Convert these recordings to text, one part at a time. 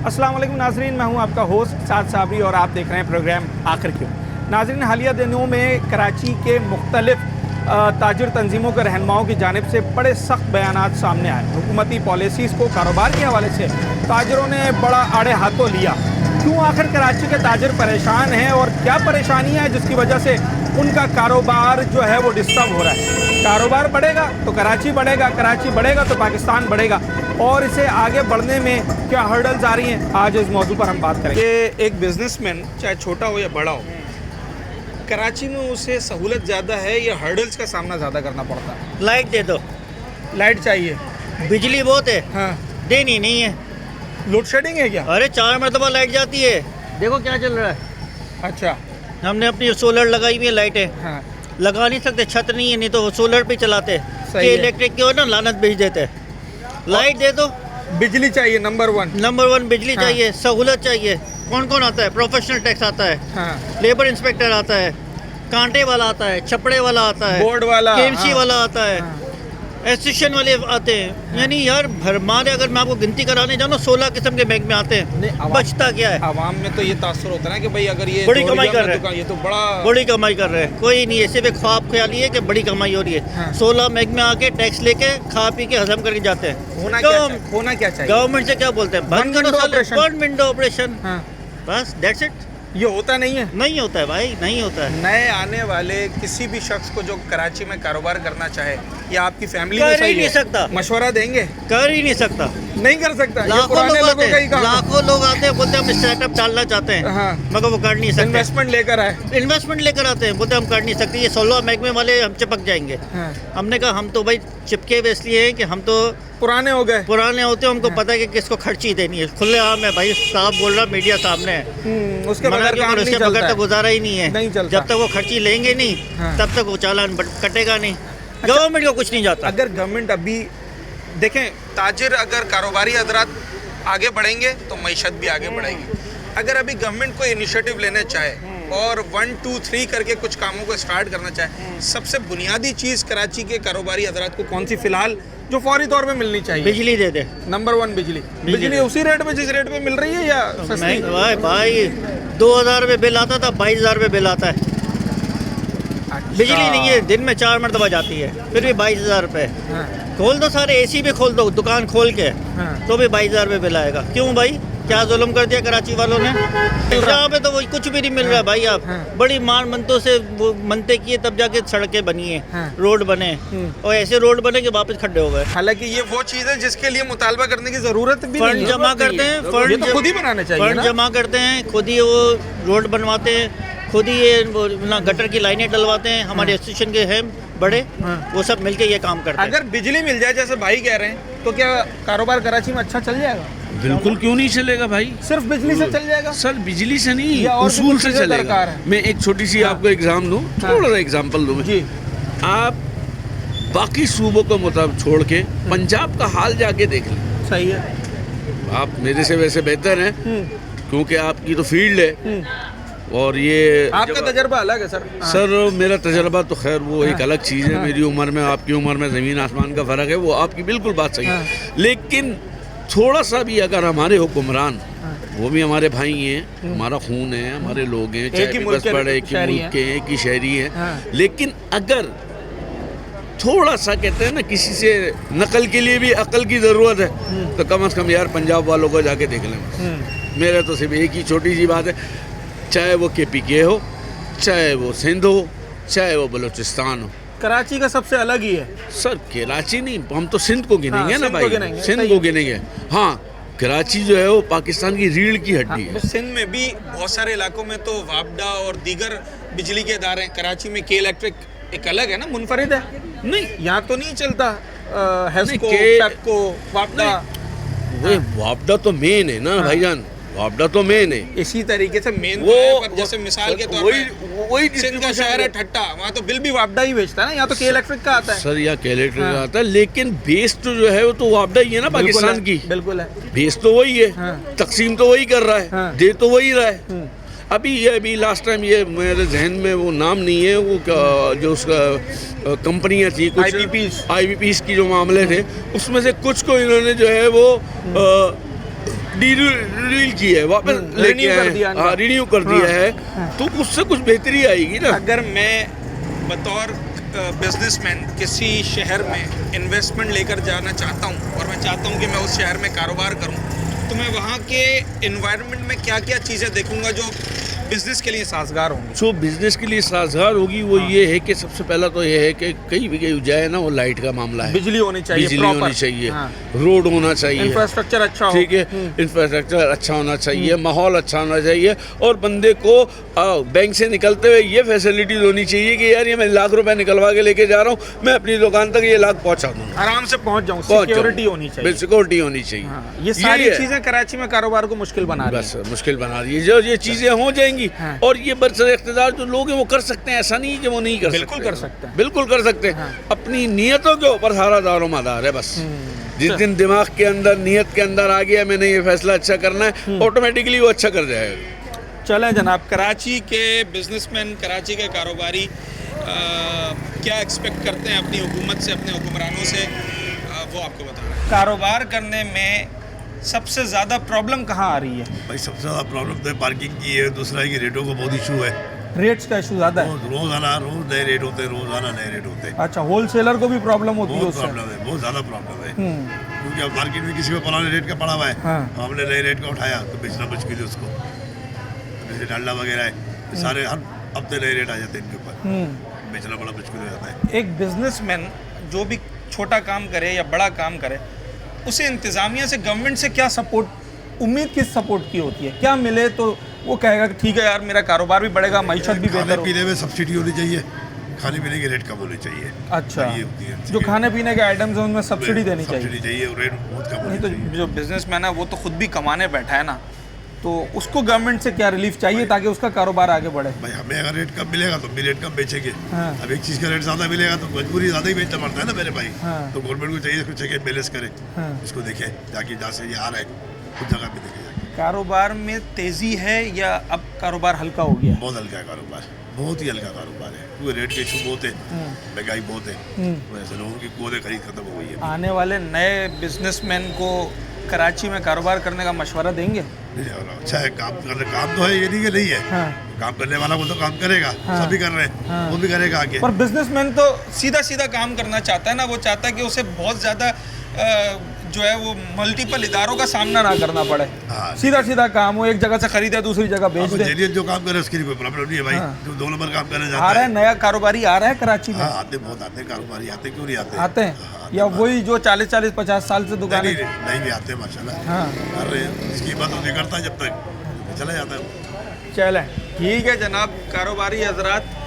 अस्सलाम वालेकुम नाजरीन, मैं हूं आपका होस्ट साद साबरी और आप देख रहे हैं प्रोग्राम आखिर क्यों। नाजरीन, हालिया दिनों में कराची के मुख्तलिफ ताजिर तंजीमों के रहनुमाओं की जानिब से बड़े सख्त बयानात सामने आए। हुकूमती पॉलिसीज़ को कारोबार के हवाले से ताजिरों ने बड़ा आड़े हाथों लिया। क्यों आखिर कराची के ताजिर परेशान हैं और क्या परेशानी है जिसकी वजह से उनका कारोबार जो है वो डिस्टर्ब हो रहा है? कारोबार बढ़ेगा तो कराची बढ़ेगा, कराची बढ़ेगा तो पाकिस्तान बढ़ेगा, और इसे आगे बढ़ने में क्या हर्डल्स आ रही हैं, आज इस मौजू पर हम बात करेंगे। एक बिजनेसमैन चाहे छोटा हो या बड़ा हो, कराची में उसे सहूलत ज़्यादा है या हर्डल्स का सामना ज़्यादा करना पड़ता है? लाइट दे दो, लाइट चाहिए, बिजली बहुत है, हाँ, देनी नहीं है। लोड शेडिंग है क्या? अरे 4 मरतबा लाइट जाती है, देखो क्या चल रहा है। अच्छा, हमने अपनी सोलर लगाई हुई है, लाइटें हाँ, लगा नहीं सकते, छत नहीं है, नहीं तो सोलर पे चलाते सही कि है। इलेक्ट्रिक की हो ना लानत भेज देते। लाइट दे दो, बिजली चाहिए नंबर 1। नंबर 1 बिजली हाँ। चाहिए, सहूलत चाहिए। कौन कौन आता है? प्रोफेशनल टैक्स आता है, हाँ, लेबर इंस्पेक्टर आता है, कांटे वाला आता है, छपड़े वाला आता है, बोर्ड वाला, केएमसी हाँ, वाला आता है, हाँ, एसोसिएशन वाले आते हैं। यानी यार भरमार, अगर मैं आपको गिनती कराने जाऊँ ना 16 किस्म के बैंक में आते नहीं, हैं। आवाम- बचता क्या है? आवाम में तो ये तासुर होता है ना कि भाई अगर ये बड़ी दोहरी कमाई में कर रहे हैं। दुकान, ये तो बड़ा बड़ी कमाई कर रहे हैं। कोई नहीं, ऐसे भी ख्वाब ख्याली है कि बड़ी कमाई हो रही है। हाँ। 16 बैंक में आके टैक्स लेके खा पी के हजम करके जाते हैं। होना तो क्या चाहिए? होना क्या चाहिए? गवर्नमेंट से क्या बोलते हैं? One बंद करो window साले, operation। 1 विंडो ऑपरेशन, हाँ, बस दैट्स इट। ये होता नहीं है। नहीं होता है भाई, नहीं होता है। नए आने वाले किसी भी शख्स को जो कराची में कारोबार करना चाहे या आपकी फैमिली कर में ही सही नहीं है, सकता। मशवरा देंगे? कर ही नहीं सकता। नहीं कर सकता। ये लाखों पुराने लोग लोगों आते का ही हैं, काम है। लाखों लोग आते हैं, बोलते हैं हम स्टार्टअप डालना चाहते हैं, हाँ, मगर वो कर नहीं सकते। इन्वेस्टमेंट लेकर आए। इन्वेस्टमेंट लेकर आते हैं, बोलते हैं हम कर नहीं सकते, ये 16 महकमे वाले हम चिपक जाएंगे। हाँ, हमने कहा हम तो भाई चिपके हुए इसलिए हैं कि हम तो पुराने हो गए। पुराने होते हैं, हमको पता है कि किसको खर्ची देनी है। खुले आम है भाई, साहब बोल रहा, मीडिया सामने है। उसके मना बगैर क्यों काम करो? नहीं उसके बगैर चलता तो है। गुजारा ही नहीं है। नहीं चलता। जब तक वो खर्ची लेंगे नहीं, हाँ। तब तक वो चालान कटेगा नहीं। गवर्नमेंट को कुछ नहीं जाता। अगर गवर्नमेंट अभी देखें, ताजिर अगर कारोबारी हजरात आगे बढ़ेंगे तो मईशत भी आगे बढ़ेगी। अगर अभी गवर्नमेंट को इनिशिएटिव लेना चाहे और 1 2 3 करके कुछ कामों को स्टार्ट करना चाहे, सबसे बुनियादी चीज़ कराची के कारोबारी हजरात को कौन सी फिलहाल जो फौरी तौर पे मिलनी चाहिए? बिजली दे दे। नंबर 1 बिजली। बिजली उसी रेट में जिस रेट पे मिल रही है या सस्ती? भाई भाई 2000 रुपये बिल आता था, 22,000 रुपये बिल आता है। अच्छा। बिजली नहीं है, दिन में 4 मरतबा जाती है, फिर भी 22,000 रुपये। हाँ, खोल दो सारे एसी भी खोल दो, दुकान खोल के, हाँ। तो भी 22,000 रुपये बिल आएगा। क्यों भाई? क्या जुल्म कर दिया कराची वालों ने? यहाँ पे तो वो कुछ भी नहीं मिल रहा है भाई। आप हाँ। बड़ी मान मनतों से वो मनते किए तब जाके सड़कें बनी है, हाँ। रोड बने, और ऐसे रोड बने कि वापस खड्डे हो गए। हालांकि ये वो चीज़ है जिसके लिए मुतालबा करने की जरूरत भी नहीं फंड है। जमा करते हैं, ये तो खुद ही बनाने चाहिए फंड ना। जमा करते हैं, खुद ही वो रोड बनवाते हैं, खुद ही ये वो ना गटर की लाइनें डलवाते हैं। हमारे एसोसिएशन के हैं बड़े, हाँ। वो सब मिलके ये काम करते हैं। अगर बिजली मिल जाए जैसे भाई कह रहे हैं, तो क्या कारोबार कराची में अच्छा चल जाएगा? बिल्कुल, क्यों नहीं चलेगा भाई। सिर्फ बिजली से चल जाएगा? सर बिजली से नहीं, या और भी उसूल कुछ से चीज़ें चलेगा। दरकार है? मैं एक छोटी सी हाँ। आपको एग्जाम दूं, हाँ। थोड़ा सा एग्जाम्पल दूं मैं। जी, आप बाकी सूबों को मुताबिक छोड़ के पंजाब का हाल जाके देख लें। सही है। आप मेरे से वैसे बेहतर हैं, क्योंकि आपकी तो फील्ड है। और ये आपका तजर्बा अलग है सर। हाँ। सर मेरा तजर्बा तो खैर वो एक हाँ। अलग चीज़ है। हाँ। मेरी उम्र में आपकी उम्र में ज़मीन आसमान का फ़र्क है, वो आपकी बिल्कुल बात सही हाँ। है। लेकिन थोड़ा सा भी अगर हमारे हुक्मरान, हाँ। वो भी हमारे भाई हैं, हमारा खून है, हमारे लोग हैं, एक ही चाहे मुल्क बस के पड़े, एक ही शहरी मुल्क के, एक ही शहरी हैं। हाँ। लेकिन अगर थोड़ा सा कहते हैं ना, किसी से नकल के लिए भी अकल की ज़रूरत है, तो कम से कम यार पंजाब वालों को जाके देख लें। मेरा तो सिर्फ एक ही छोटी सी बात है, चाहे वो KPK हो, चाहे वो सिंध हो, चाहे वो बलूचिस्तान हो। कराची का सबसे अलग ही है। सर कराची नहीं, हम तो सिंध को गिनेंगे हाँ, ना सिंध को भाई, गिनेंगे, सिंध सही को है। गिनेंगे। हाँ, कराची जो है वो पाकिस्तान की रीढ़ की हाँ, हड्डी है। सिंध में भी बहुत सारे इलाकों में तो वापडा और दीगर बिजली के इदारे हैं। कराची में के इलेक्ट्रिक एक अलग है ना, मुनफरिद है। नहीं, यहाँ तो नहीं चलता हेस्को, के- पेप्को, वापडा। वो वापडा तो मेन है ना भाईजान, वापडा तो मेन है। इसी तरीके से मेन वो पर जैसे मिसाल के तौर वही पे वही सिंध का शहर है ठट्टा, वहाँ तो बिल भी वापडा ही भेजता है ना, यहाँ तो के इलेक्ट्रिक का आता है। सर यहाँ कैलेक्टर हाँ। आता है, लेकिन बेस तो जो है वो तो वापडा ही है ना बिल्कुल पाकिस्तान है, की। बिल्कुल है। बेस तो वही है, हाँ। तकसीम तो वही कर रहा है, हाँ। दे तो वही रहा है। अभी लास्ट टाइम ये मेरे जहन में वो नाम नहीं है, वो जो उसका कंपनियां थी कुछ IPPs की जो मामले थे, उसमें से कुछ को इन्होंने जो है वो रिन्यू की है, वापस renew लेके कर आए, दिया इनका। हाँ रिन्यू कर दिया है, तो उससे कुछ बेहतरी आएगी ना। अगर मैं बतौर बिजनेसमैन किसी शहर में इन्वेस्टमेंट लेकर जाना चाहता हूँ और मैं चाहता हूँ कि मैं उस शहर में कारोबार करूँ, तो मैं वहाँ के इन्वायरमेंट में क्या क्या चीज़ें देखूँगा जो बिजनेस के लिए साजगार होंगी? जो बिजनेस के लिए साजगार होगी वो ये है कि सबसे पहला तो ये है कि कहीं भी कहीं जाए ना, वो लाइट का मामला है, बिजली होनी चाहिए, बिजली proper। होनी चाहिए, हाँ। रोड होना चाहिए, इंफ्रास्ट्रक्चर अच्छा हो। ठीक है, इंफ्रास्ट्रक्चर अच्छा होना चाहिए, माहौल अच्छा होना चाहिए, और बंदे को बैंक से निकलते हुए ये फैसिलिटीज होनी चाहिए कि यार ये मैं लाख रुपए निकलवा के लेके जा रहा हूँ, मैं अपनी दुकान तक ये लाख पहुँचा दूँ, आराम से पहुँच जाऊँ, पहुंच जाऊं। सिक्योरिटी होनी चाहिए। सिक्योरिटी होनी चाहिए। हाँ, ये सारी है। चीज़ें कराची में कारोबार को मुश्किल बना रही बस मुश्किल बना रही है, जो ये चीजें हो जाएंगी, हाँ। और ये बरसर इख्तियार जो लोग हैं वो कर सकते हैं, ऐसा नहीं है कि वो नहीं कर सकते, बिल्कुल कर सकते हैं। बिल्कुल कर सकते हैं। हाँ। अपनी नियतों के ऊपर सारा दारोमदार है बस। जिस दिन दिमाग के अंदर, नियत के अंदर आ गया मैंने ये फैसला अच्छा करना है, ऑटोमेटिकली वो अच्छा कर जाएगा। चलें जनाब, कराची के बिजनेसमैन, कराची के कारोबारी क्या एक्सपेक्ट करते हैं अपनी हुकूमत से, अपने हुक्मरानों से, वो आपको बता रहे हैं। कारोबार करने में सबसे ज़्यादा प्रॉब्लम कहाँ आ रही है? भाई सबसे ज़्यादा प्रॉब्लम तो पार्किंग की है, दूसरा है कि रेटों का बहुत इशू है, रेट्स का इशू ज़्यादा है। रोज़ाना रोज़ नए रेट होते हैं, रोज़ाना नए रेट होते हैं, अच्छा, होलसेलर को भी प्रॉब्लम होती है बहुत उससे? प्रॉब्लम है, बहुत ज़्यादा प्रॉब्लम है, क्योंकि अब मार्केट में किसी को पुराने रेट का पड़ा हुआ है, हाँ। हमने नए रेट का उठाया तो बेचना मुश्किल है उसको। जैसे डालडा वगैरह है, सारे हर हफ्ते नए रेट आ जाते हैं इनके ऊपर, बेचना बड़ा मुश्किल हो जाता है। एक बिजनेसमैन जो भी छोटा काम करे या बड़ा काम करे, उसे इंतज़ामिया से, गवर्नमेंट से क्या सपोर्ट, उम्मीद किस सपोर्ट की होती है? क्या मिले तो वो कहेगा कि ठीक है यार मेरा कारोबार भी बढ़ेगा, मईशत भी खाने बेहतर हो। पीने में सब्सिडी होनी चाहिए, खाने पीने के रेट कम होने चाहिए। अच्छा, ये होती है जो खाने पीने के आइटम्स हैं उनमें सब्सिडी देनी चाहिए। सब्सिडी चाहिए और रेट बहुत कम नहीं होनी तो चाहिए। जो बिजनेसमैन है वो तो खुद भी कमाने बैठा है ना, तो उसको गवर्नमेंट से क्या रिलीफ चाहिए ताकि उसका कारोबार आगे बढ़े? भाई हमें अगर रेट कम मिलेगा तो हम भी रेट कम बेचेंगे। हाँ। अब एक चीज़ का रेट ज़्यादा मिलेगा तो मजबूरी ज़्यादा ही बेचना पड़ता है ना मेरे भाई। हाँ। तो गवर्नमेंट को चाहिए इसको चेक एंड बैलेंस करे, हाँ। इसको देखे जाके जहाँ से ये आ रहा है उस जगह पे देखे जाके। कारोबार में तेज़ी है या अब कारोबार हल्का हो गया है? बहुत हल्का है कारोबार, बहुत ही हल्का कारोबार है, क्योंकि रेट के इशू बहुत है, महंगाई बहुत है, वैसे लोगों की कोदे खरीद खत्म हो गई है। आने वाले नए बिजनेसमैन को कराची में कारोबार करने का मशवरा देंगे? नहीं, और अच्छा है काम करने, काम तो है, ये नहीं कि नहीं है, हाँ। काम करने वाला वो तो काम करेगा, हाँ। सभी कर रहे हैं, हाँ। वो भी करेगा आगे। पर बिजनेसमैन तो सीधा सीधा काम करना चाहता है ना, वो चाहता है कि उसे बहुत ज़्यादा जो है वो मल्टीपल इदारों का सामना ना करना पड़े, हाँ। सीधा सीधा काम हो, एक जगह से खरीदे दूसरी जगह बेच अब दे। जेन्युइन जो काम करे उसके लिए कोई प्रॉब्लम नहीं है भाई, हाँ। जो 2 नंबर काम करने आ जाता रहा है। है नया कारोबारी, आ रहा है कराची में? हाँ आते, बहुत आते हैं कारोबारी, आते क्यों नहीं आते? आते हैं हाँ, या वही जो 40-50 साल से दुकान नहीं, है? नहीं भी आते हैं माशाल्लाह, हाँ। कर रहे हैं, इसकी बात नहीं करता जब तक चला जाता है। चलें, ठीक है जनाब। कारोबारी हजरात,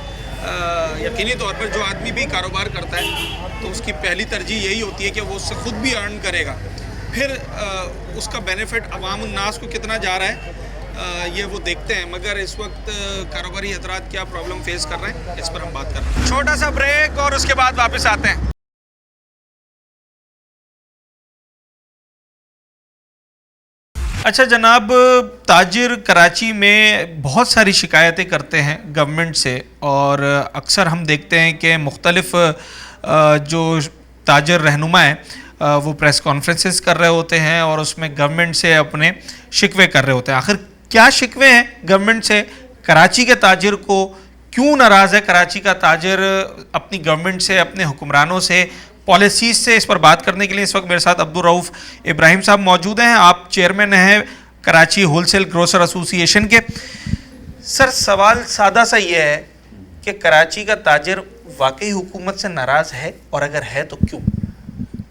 यकीनी तौर पर जो आदमी भी कारोबार करता है तो उसकी पहली तरजीह यही होती है कि वो उससे खुद भी अर्न करेगा, फिर उसका बेनिफिट अवाम उन्नास को कितना जा रहा है ये वो देखते हैं। मगर इस वक्त कारोबारी हजरात क्या प्रॉब्लम फेस कर रहे हैं, इस पर हम बात कर रहे हैं। छोटा सा ब्रेक और उसके बाद वापस आते हैं। अच्छा जनाब, ताजिर कराची में बहुत सारी शिकायतें करते हैं गवर्नमेंट से, और अक्सर हम देखते हैं कि मुख्तलिफ जो ताजिर रहनुमा हैं वो प्रेस कॉन्फ्रेंसेस कर रहे होते हैं और उसमें गवर्नमेंट से अपने शिकवे कर रहे होते हैं। आखिर क्या शिकवे हैं गवर्नमेंट से? कराची के ताजिर को क्यों नाराज़ है कराची का ताजिर अपनी गवर्नमेंट से, अपने हुक्मरानों से, पॉलिसीज़ से? इस पर बात करने के लिए इस वक्त मेरे साथ अब्दुल रऊफ़ इब्राहिम साहब मौजूद हैं। आप चेयरमैन हैं कराची होलसेल ग्रोसर एसोसिएशन के। सर, सवाल सादा सा ये है कि कराची का ताजिर वाकई हुकूमत से नाराज़ है, और अगर है तो क्यों?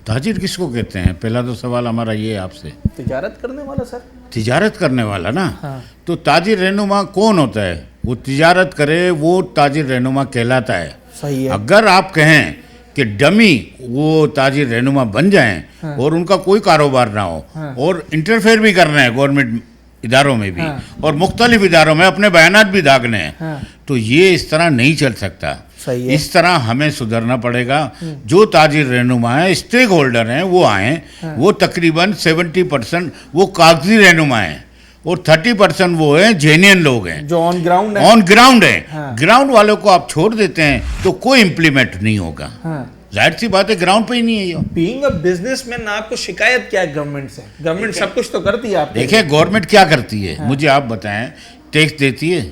ताजिर किसको कहते हैं? पहला तो सवाल हमारा ये है आपसे। तिजारत करने वाला सर। तिजारत करने वाला ना। हाँ। तो ताजिर रहनुमा कौन होता है? वो तिजारत करे वो ताजिर रहनुमा कहलाता है। सही है। अगर आप कहें कि डमी वो ताजिर रहनुमा बन जाएं, हाँ। और उनका कोई कारोबार ना हो, हाँ। और इंटरफेयर भी करना है गवर्नमेंट इदारों में भी, हाँ। और मुख्तलिफ इदारों में अपने बयानात भी दागने हैं, हाँ। तो ये इस तरह नहीं चल सकता। सही है। इस तरह हमें सुधरना पड़ेगा। जो ताजिर रहनुमा है, स्टेक होल्डर हैं, वो आएँ, हाँ। वो तकरीबन 70% वो कागजी रहनुमा हैं और 30% वो हैं जेन्युइन लोग हैं जो ऑन ग्राउंड है। ऑन ग्राउंड है। हाँ। ग्राउंड वालों को आप छोड़ देते हैं तो कोई इम्प्लीमेंट नहीं होगा। हाँ। जाहिर सी बात है ग्राउंड पे ही नहीं है ये। बीइंग अ बिजनेसमैन आपको शिकायत क्या है गवर्नमेंट से? गवर्नमेंट सब कुछ तो करती है आपके देखिए गवर्नमेंट क्या करती है मुझे आप बताएं। टैक्स देती है,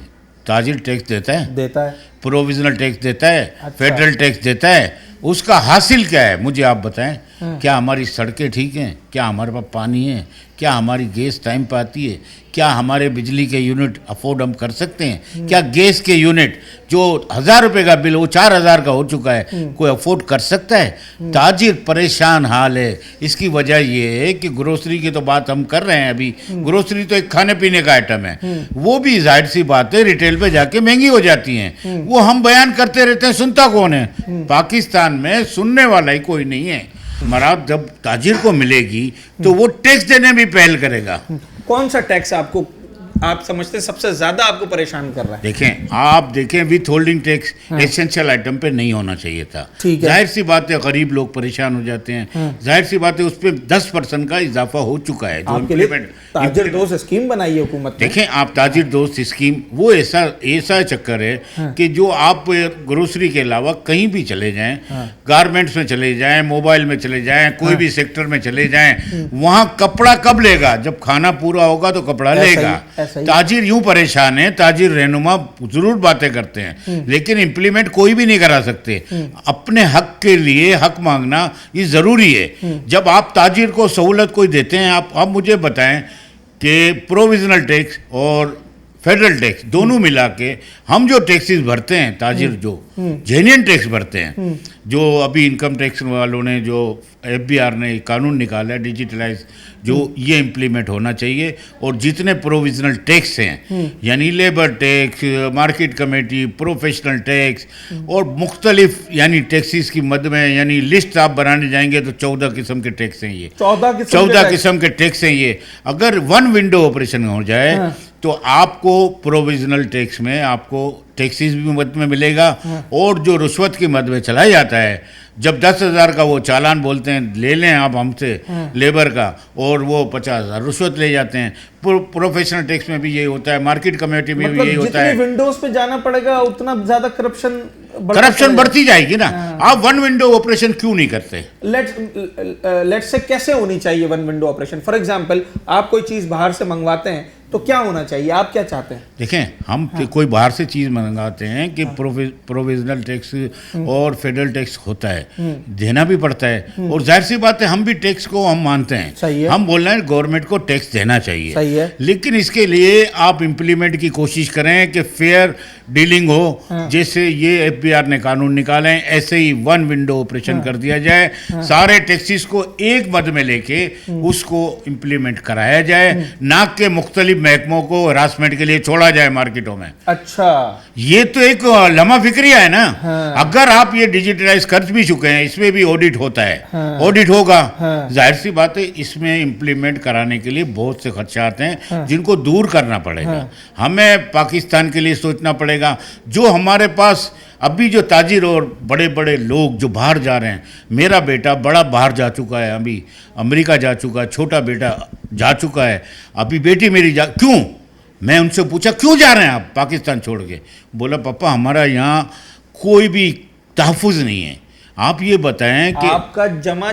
ताजिर टैक्स देता है, देता है, प्रोविजनल टैक्स देता है, अच्छा। फेडरल टैक्स देता है। उसका हासिल क्या है मुझे आप बताएं। क्या हमारी सड़कें ठीक हैं? क्या हमारे पास पानी है? क्या हमारी गैस टाइम पे आती है? क्या हमारे बिजली के यूनिट अफोर्ड हम कर सकते हैं? क्या गैस के यूनिट जो 1000 रुपये का बिल वो 4000 का हो चुका है, कोई अफोर्ड कर सकता है? ताजिर परेशान हाल है। इसकी वजह ये है कि ग्रोसरी की तो बात हम कर रहे हैं अभी। ग्रोसरी तो एक खाने पीने का आइटम है, वो भी जाहिर सी बात है रिटेल पे जाके महंगी हो जाती हैं। वो हम बयान करते रहते हैं, सुनता कौन है? पाकिस्तान में सुनने वाला ही कोई नहीं है। मराद जब ताजिर को मिलेगी तो वो टैक्स देने में पहल करेगा। कौन सा टैक्स आपको आप समझते हैं सबसे ज्यादा आपको परेशान कर रहा है? देखें with holding tax essential item पे नहीं होना चाहिए था। ठीक है। जाहिर सी बात है गरीब लोग परेशान हो जाते हैं। जाहिर सी बात है उस पर 10% का इजाफा हो चुका है। जो आपके लिए ताजिर दोस्त स्कीम बनाई है हुकूमत ने। देखें आप ताजिर दोस्त स्कीम वो ऐसा चक्कर है कि जो आप ग्रोसरी के अलावा कहीं भी चले जाएं, गारमेंट्स में चले जाएं, मोबाइल में चले जाएं, कोई भी सेक्टर में चले जाएं, वहां कपड़ा कब लेगा? जब खाना पूरा होगा तो कपड़ा लेगा। ताजिर यूं परेशान है, ताजिर रहनुमा जरूर बातें करते हैं लेकिन इंप्लीमेंट कोई भी नहीं करा सकते। अपने हक के लिए हक मांगना ये जरूरी है। जब आप ताजिर को सहूलत कोई देते हैं, आप मुझे बताएं कि प्रोविजनल टैक्स और फेडरल टैक्स दोनों मिला के हम जो टैक्सेस भरते हैं, ताजिर जो जेन्युइन टैक्स भरते हैं, जो अभी इनकम टैक्स वालों ने जो FBI ने कानून निकाला है डिजिटलाइज, जो ये इम्प्लीमेंट होना चाहिए। और जितने प्रोविजनल टैक्स हैं यानी labour tax, market committee, professional tax और मुख्तलिफ यानी टैक्सेस की मद में यानी लिस्ट आप बनाने जाएंगे तो 14 किस्म के टैक्स हैं ये। 14 किस्म के टैक्स हैं ये। अगर वन विंडो ऑपरेशन हो जाए तो आपको प्रोविजनल टैक्स में आपको टैक्सेस भी मद में मिलेगा और जो रुश्वत की मद में चला जाता है, जब 10,000 का वो चालान बोलते हैं ले लें आप हमसे लेबर का, और वो 50,000 रुश्वत ले जाते हैं। प्रोफेशनल टैक्स में भी यही होता है, मार्केट कमेटी में भी यही होता है। विंडोज पे जाना पड़ेगा उतना ज्यादा करप्शन बढ़ती जाएगी ना। आप वन विंडो ऑपरेशन क्यों नहीं करते? लेट्स से कैसे होनी चाहिए one window operation? For example आप कोई चीज बाहर से मंगवाते हैं तो क्या होना चाहिए? आप क्या चाहते हैं? देखें हम कोई बाहर से चीज़ मंगाते हैं कि प्रोविजनल टैक्स और फेडरल टैक्स होता है, देना भी पड़ता है। और जाहिर सी बात है हम भी टैक्स को हम मानते हैं। सही है। हम बोल रहे हैं गवर्नमेंट को टैक्स देना चाहिए। सही है। लेकिन इसके लिए आप इम्प्लीमेंट की कोशिश करें कि फेयर डीलिंग हो। जैसे ये FBI ने कानून निकाले हैं ऐसे ही वन विंडो ऑपरेशन कर दिया जाए। सारे टैक्सेस को एक मद में लेके उसको इम्प्लीमेंट कराया जाए, ना कि मुख्तलिफ महकमों को हरासमेंट के लिए छोड़ा जाए मार्केटों में। अच्छा, ये तो एक लम्हा फिक्रिया है ना। अगर आप ये डिजिटलाइज कर भी चुके हैं, इसमें भी ऑडिट होता है, ऑडिट होगा। जाहिर सी बात है इसमें इम्प्लीमेंट कराने के लिए बहुत से खर्चात हैं जिनको दूर करना पड़ेगा। हमें पाकिस्तान के लिए सोचना पड़ेगा। जो हमारे पास अभी जो ताजिर और बड़े बड़े लोग जो बाहर जा रहे हैं, मेरा बेटा बड़ा बाहर जा चुका है, अभी अमेरिका जा चुका है, छोटा बेटा जा चुका है, अभी बेटी मेरी क्यों? मैं उनसे पूछा क्यों जा रहे हैं आप पाकिस्तान छोड़ के? बोला पापा हमारा यहाँ कोई भी तहफ़्फ़ुज़ नहीं है। आप ये बताएं कि आपका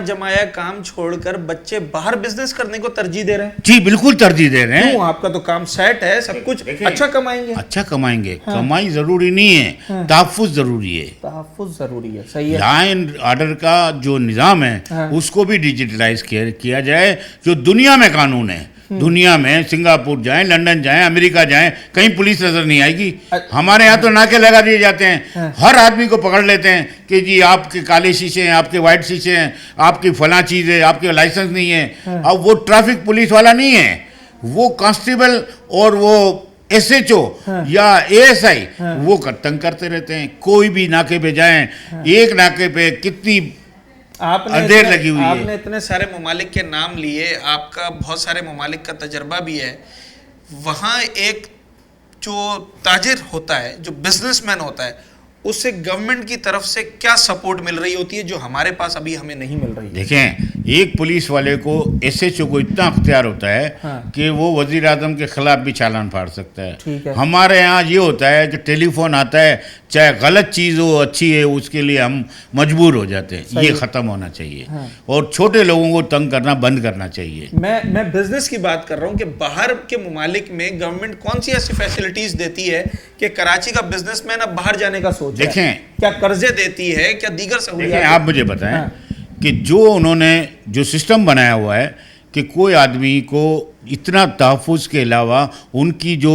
जमाया काम छोड़कर बच्चे बाहर बिजनेस करने को तरजीह दे रहे हैं? जी बिल्कुल तरजीह दे रहे हैं। क्यों? आपका तो काम सेट है, सब कुछ अच्छा कमाएंगे। अच्छा कमाएंगे। कमाई जरूरी नहीं है, तहफ़्फ़ुज़ जरूरी है। तहफ़्फ़ुज़ जरूरी है। सही है। लॉ एंड ऑर्डर का जो निज़ाम है उसको भी डिजिटलाइज किया जाए। जो दुनिया में कानून है, दुनिया में सिंगापुर जाएं, लंदन जाएं, अमेरिका जाएं, कहीं पुलिस नजर नहीं आएगी। हमारे यहाँ तो नाके लगा दिए जाते हैं, हर आदमी को पकड़ लेते हैं कि जी आपके काले शीशे हैं, आपके वाइट शीशे हैं, आपकी फला चीज़ है, आपके लाइसेंस नहीं है। अब वो ट्रैफिक पुलिस वाला नहीं है, वो कांस्टेबल और वो SHO या ASI वो तंग करते रहते हैं। कोई भी नाके पे जाएं, एक नाके पे कितनी देर लगी हुई है। आपने इतने सारे ममालिक के नाम लिए, आपका बहुत सारे ममालिक का तजर्बा भी है। वहाँ एक जो ताजिर होता है, जो बिजनेसमैन होता है, उसे गवर्नमेंट की तरफ से क्या सपोर्ट मिल रही होती है जो हमारे पास अभी हमें नहीं मिल रही है? देखें, एक पुलिस वाले को एसएचओ को इतना अख्तियार होता है कि वो वजीर आजम के खिलाफ भी चालान फाड़ सकता ठीक है। है। हमारे यहाँ ये होता है कि टेलीफोन आता है, चाहे गलत चीज़ हो अच्छी है, उसके लिए हम मजबूर हो जाते हैं। ये ख़त्म होना चाहिए और छोटे लोगों को तंग करना बंद करना चाहिए। मैं बिजनेस की बात कर रहा हूँ कि बाहर के ममालिक में गवर्नमेंट कौन सी ऐसी फैसिलिटीज देती है कि कराची का बिजनेसमैन अब बाहर जाने का सोच रहा है? देखें, क्या कर्जे देती है, क्या दीगर देखिए, सहूलियात? आप मुझे बताएं कि जो उन्होंने जो सिस्टम बनाया हुआ है कि कोई आदमी को इतना तहफ़्फ़ुज़ के अलावा उनकी जो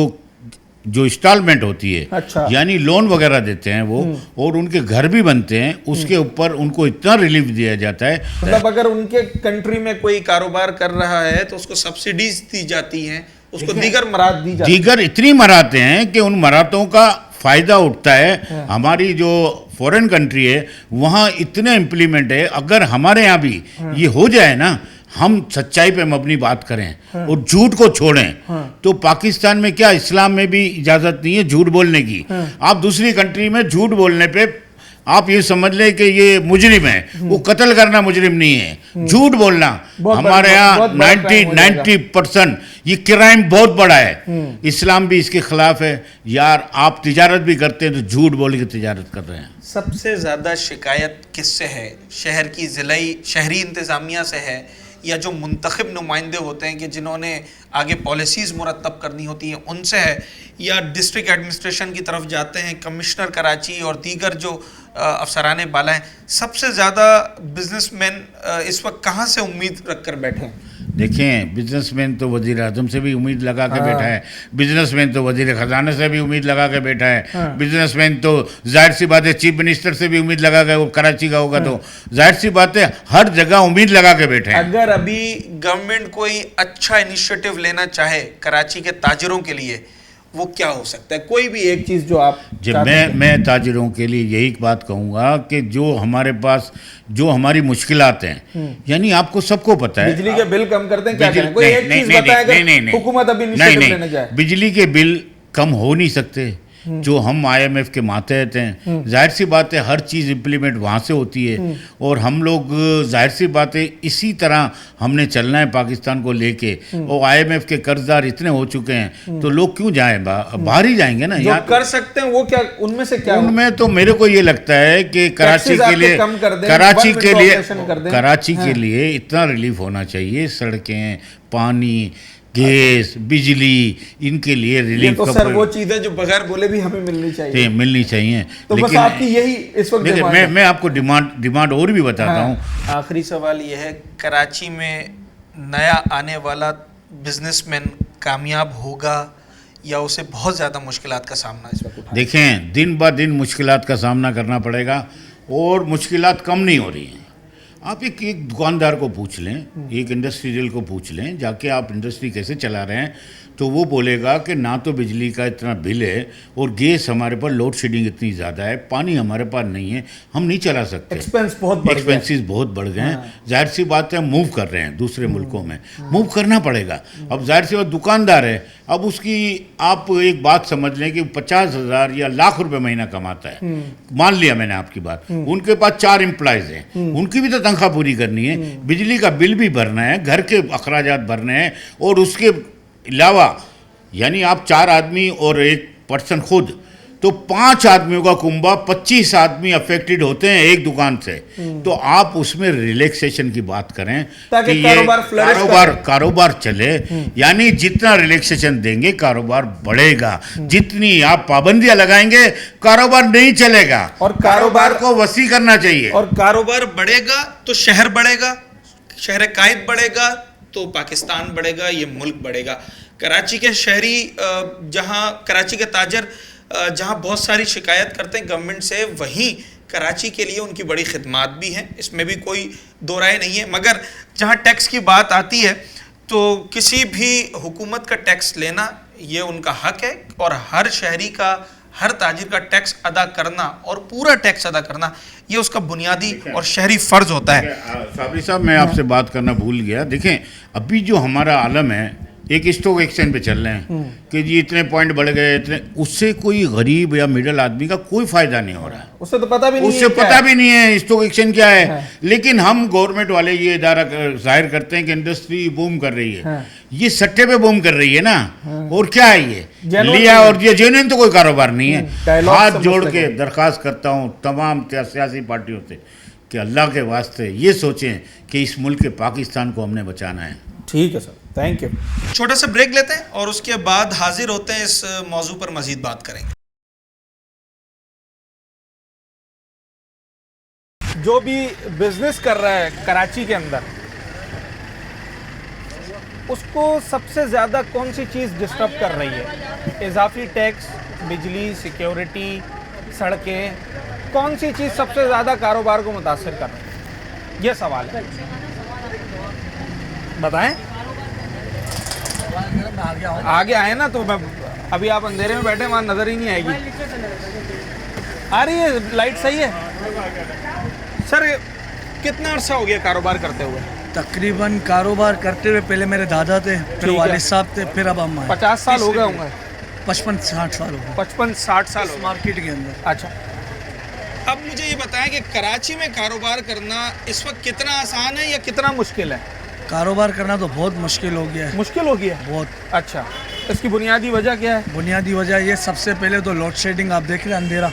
इंस्टॉलमेंट होती है, अच्छा। यानी लोन वगैरह देते हैं वो, और उनके घर भी बनते हैं, उसके ऊपर उनको इतना रिलीफ दिया जाता है। मतलब अगर उनके कंट्री में कोई कारोबार कर रहा है तो उसको सब्सिडीज दी जाती हैं, उसको दीगर मराहत दी जाती है। दीगर इतनी मराहतें हैं कि उन मराहतों का फ़ायदा उठता है। हमारी जो फॉरेन कंट्री है वहाँ इतने इम्प्लीमेंट है। अगर हमारे यहाँ भी ये हो जाए ना, हम सच्चाई पे हम अपनी बात करें और झूठ को छोड़ें, तो पाकिस्तान में क्या, इस्लाम में भी इजाज़त नहीं है झूठ बोलने की। आप दूसरी कंट्री में झूठ बोलने पे आप ये समझ लें कि ये मुजरिम है, वो कत्ल करना मुजरिम नहीं है, झूठ बोलना। हमारे यहाँ 90% ये क्राइम बहुत बड़ा है। इस्लाम भी इसके खिलाफ है। यार, आप तिजारत भी करते हैं तो झूठ बोल के तिजारत कर रहे हैं। सबसे ज़्यादा शिकायत किससे है? शहर की ज़िलाई शहरी इंतज़ामिया से है, या जो मुंतखब नुमाइंदे होते हैं कि जिन्होंने आगे पॉलिसीज़ मुरतब करनी होती हैं उनसे है, या डिस्ट्रिक्ट एडमिनिस्ट्रेशन की तरफ जाते हैं कमिश्नर कराची और दीगर जो अफसरान बाला हैं? सबसे ज़्यादा बिजनेसमैन इस वक्त कहाँ से उम्मीद रख कर बैठे हैं? देखें, बिजनेसमैन तो वजीर आजम से भी उम्मीद लगा के बैठा है, बिजनेसमैन तो वजीर खजाना से भी उम्मीद लगा के बैठा है, बिजनेसमैन तो जाहिर सी बात है चीफ मिनिस्टर से भी उम्मीद लगा के, वो कराची का होगा तो जाहिर सी बात है हर जगह उम्मीद लगा के बैठे हैं। अगर अभी गवर्नमेंट कोई अच्छा इनिशिएटिव लेना चाहे कराची के ताजिरों के लिए, वो क्या हो सकता है? कोई भी एक चीज़ जो आप मैं ताजिरों के लिए यही बात कहूँगा कि जो हमारे पास जो हमारी मुश्किलात हैं, यानी आपको सबको पता है, बिजली के बिल कम करते हैं, क्या करें? कोई एक चीज़ बताएं अगर हुकूमत अभी इनिशिएटिव लेना चाहे। बिजली के बिल कम हो नहीं सकते। जो हम आईएमएफ के मातहत हैं, जाहिर सी बात है हर चीज़ इम्प्लीमेंट वहाँ से होती है, और हम लोग जाहिर सी बात है इसी तरह हमने चलना है पाकिस्तान को लेके। और आईएमएफ के कर्जदार इतने हो चुके हैं तो लोग क्यों जाएं, बाहर ही जाएंगे ना। जो कर सकते हैं वो क्या, उनमें से क्या? उनमें तो मेरे को ये लगता है कि कराची के लिए कराची के लिए इतना रिलीफ होना चाहिए। सड़कें, पानी, गैस, बिजली, इनके लिए रिलीफ तो सर वो चीज़ें जो बगैर बोले भी हमें मिलनी चाहिए, मिलनी चाहिए। तो बस आपकी यही इस वक्त डिमांड है। मैं आपको डिमांड और भी बताता हूँ। आखिरी सवाल यह है, कराची में नया आने वाला बिजनेसमैन कामयाब होगा या उसे बहुत ज़्यादा मुश्किलात का सामना इस वक्त? देखें, दिन ब दिन मुश्किलात का सामना करना पड़ेगा और मुश्किलात कम नहीं हो रही हैं। आप एक दुकानदार को पूछ लें, एक इंडस्ट्रियल को पूछ लें जाके, आप इंडस्ट्री कैसे चला रहे हैं, तो वो बोलेगा कि ना तो बिजली का इतना बिल है और गैस हमारे पास लोड शेडिंग इतनी ज़्यादा है, पानी हमारे पास नहीं है, हम नहीं चला सकते, एक्सपेंसेस बहुत बढ़ गए हैं। जाहिर सी बात है मूव कर रहे हैं दूसरे मुल्कों में, मूव करना पड़ेगा। अब जाहिर सी बात दुकानदार है, अब उसकी आप एक बात समझ लें कि 50,000 या लाख रुपए महीना कमाता है, मान लिया मैंने आपकी बात, उनके पास 4 एम्प्लॉयज़ हैं, उनकी भी तो तनख्वाह पूरी करनी है, बिजली का बिल भी भरना है, घर के अखराजात भरने हैं, और उसके अलावा यानी आप 4 आदमी और 1 पर्सन खुद, तो 5 आदमियों का कुंबा 25 आदमी अफेक्टेड होते हैं एक दुकान से। तो आप उसमें रिलैक्सेशन की बात करें ताकि कि कारोबार चले, यानी जितना रिलैक्सेशन देंगे कारोबार बढ़ेगा, जितनी आप पाबंदियां लगाएंगे कारोबार नहीं चलेगा, और कारोबार को वसी करना चाहिए। और कारोबार बढ़ेगा तो शहर बढ़ेगा, शहर कायद बढ़ेगा तो पाकिस्तान बढ़ेगा, ये मुल्क बढ़ेगा। कराची के शहरी कराची के ताजर जहाँ बहुत सारी शिकायत करते हैं गवर्नमेंट से, वहीं कराची के लिए उनकी बड़ी खिदमात भी हैं, इसमें भी कोई दो राय नहीं है। मगर जहाँ टैक्स की बात आती है तो किसी भी हुकूमत का टैक्स लेना ये उनका हक है, और हर शहरी का, हर ताजिर का टैक्स अदा करना और पूरा टैक्स अदा करना ये उसका बुनियादी और शहरी फ़र्ज होता है। साबरी साहब, मैं आपसे बात करना भूल गया। देखें, अभी जो हमारा आलम है एक स्टॉक एक्सचेंज पे चल रहे हैं कि जी इतने पॉइंट बढ़ गए इतने, उससे कोई गरीब या मिडिल आदमी का कोई फायदा नहीं हो रहा है। उससे तो पता भी नहीं उससे है क्या पता है। भी नहीं है स्टॉक एक्सचेंज क्या है। लेकिन हम गवर्नमेंट वाले ये इदारा जाहिर करते हैं कि इंडस्ट्री बूम कर रही है। ये सट्टे पे बूम कर रही है ना। और क्या है ये Genuine लिया नहीं और ये जेन्युइन तो कोई कारोबार नहीं है। Dialogue हाथ समझ जोड़ लगे। के दरखास्त करता हूँ तमाम सियासी पार्टियों से कि अल्लाह के वास्ते ये सोचें कि इस मुल्क के पाकिस्तान को हमने बचाना है। ठीक है सर, थैंक यू। छोटा सा ब्रेक लेते हैं और उसके बाद हाजिर होते हैं, इस मौजू पर मजीद बात करेंगे। जो भी बिजनेस कर रहा है कराची के अंदर, उसको सबसे ज़्यादा कौन सी चीज़ डिस्टर्ब कर रही है? इजाफी टैक्स, बिजली, सिक्योरिटी, सड़कें, कौन सी चीज़ सबसे ज़्यादा कारोबार को मुतासर कर रही है? ये सवाल है, बताएं। आगे आए ना तो मैं, अभी आप अंधेरे में बैठे, वहाँ नज़र ही नहीं आएगी। आ रही है लाइट? सही है सर। कितना अर्सा हो गया कारोबार करते हुए? तकरीबन कारोबार करते हुए पहले मेरे दादा थे, फिर ठीक है। वालिद साहब थे, फिर अब हम आए। 50 साल हो गए होंगे? 55-60 साल हो गए 55-60 साल हो गए। मार्केट के अंदर। अच्छा, अब मुझे ये बताएं कि कराची में कारोबार करना इस वक्त कितना आसान है या कितना मुश्किल है? कारोबार करना तो बहुत मुश्किल हो गया है, मुश्किल हो गया है। बहुत। अच्छा, इसकी बुनियादी वजह क्या है? बुनियादी वजह ये, सबसे पहले तो लोड शेडिंग, आप देख रहे हैं अंधेरा,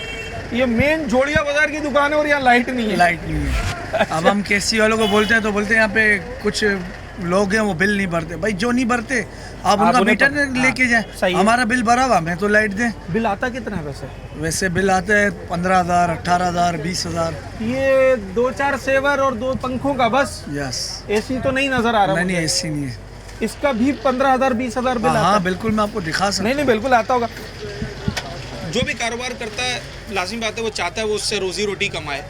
ये मेन जोड़िया बाजार की दुकान है और यहाँ लाइट नहीं है। लाइट नहीं है। अब हम केसी वालों को बोलते हैं तो बोलते हैं यहाँ पे कुछ लोग हैं वो बिल नहीं भरते। भाई जो नहीं भरते आप उनका उन्हें मीटर लेके सही जाए, है। हमारा बिल भरा हुआ, मैं तो लाइट दें। बिल आता कितना है वैसे? वैसे बिल आते हैं 15,000, 18,000, 20,000। ये 2-4 सेवर और 2 पंखों का बस? यस। एसी तो नहीं नजर आ रहा नहीं, मुझे। ऐसी नहीं है। इसका भी 15,000 20,000 बिल आता हाँ है? बिल्कुल, मैं आपको दिखा सकता नहीं बिल्कुल आता होगा। जो भी कारोबार करता है, लाजिम बात है वो चाहता है वो उससे रोजी रोटी कमाए।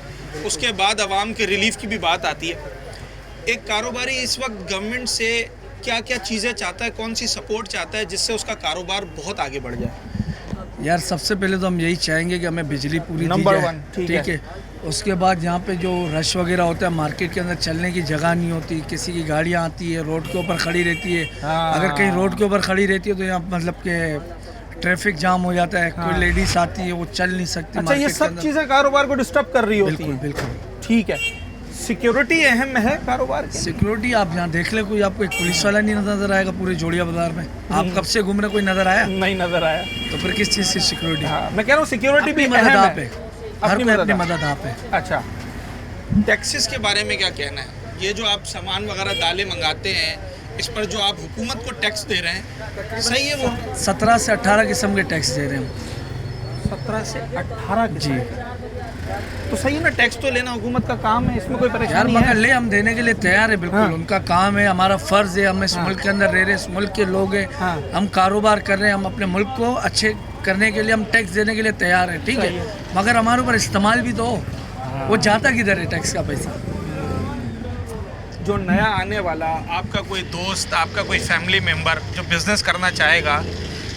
उसके बाद आवाम के रिलीफ की भी बात आती है। एक कारोबारी इस वक्त गवर्नमेंट से क्या क्या चीज़ें चाहता है, कौन सी सपोर्ट चाहता है जिससे उसका कारोबार बहुत आगे बढ़ जाए? यार सबसे पहले तो हम यही चाहेंगे कि हमें बिजली पूरी दी नंबर जाए। 1, ठीक ठीक है। उसके बाद यहाँ पे जो रश वगैरह होता है, मार्केट के अंदर चलने की जगह नहीं होती, किसी की गाड़ियाँ आती है रोड के ऊपर खड़ी रहती है। हाँ। अगर कहीं रोड के ऊपर खड़ी रहती है तो यहाँ मतलब कि ट्रैफिक जाम हो जाता है। कोई लेडीज आती है वो चल नहीं सकती। अच्छा, ये मार्केट के सब अंदर। चीज़ें कारोबार को डिस्टर्ब कर रही होती बिल्कुल हैं। बिल्कुल। ठीक है, सिक्योरिटी अहम है कारोबार की? सिक्योरिटी आप यहाँ देख ले, कोई आपको एक पुलिस वाला नहीं नजर आएगा पूरे जोड़िया बाजार में। आप कब से घूम रहे, कोई नजर आया? नहीं नजर आया। तो फिर किस चीज़ की सिक्योरिटी? हाँ, मैं कह रहा हूँ सिक्योरिटी भी अपनी अहम मदद आप है। है, हर कोई अपनी मदद आप है। अच्छा, टैक्सेस के बारे में क्या कहना है? ये जो आप सामान वगैरह दालें मंगाते हैं, इस पर जो आप हुकूमत को टैक्स दे रहे हैं, सही है वो? 17 से 18 किस्म के टैक्स दे रहे हैं हम। 17 से 18 जी। तो सही है ना, टैक्स तो लेना हुकूमत का काम है, इसमें कोई यार परेशानी मगर है? ले, हम देने के लिए तैयार है बिल्कुल। हाँ। उनका काम है, हमारा फर्ज है। हम इस हाँ। मुल्क के अंदर रह रहे, इस मुल्क के लोग हैं। हाँ। हम कारोबार कर रहे हैं, हम अपने मुल्क को अच्छे करने के लिए हम टैक्स देने के लिए तैयार है। ठीक सही है, है। मगर हमारे ऊपर इस्तेमाल भी तो हो। वो जाता किधर है टैक्स का पैसा? जो नया आने वाला आपका कोई दोस्त, आपका कोई फैमिली मेंबर जो बिजनेस करना चाहेगा,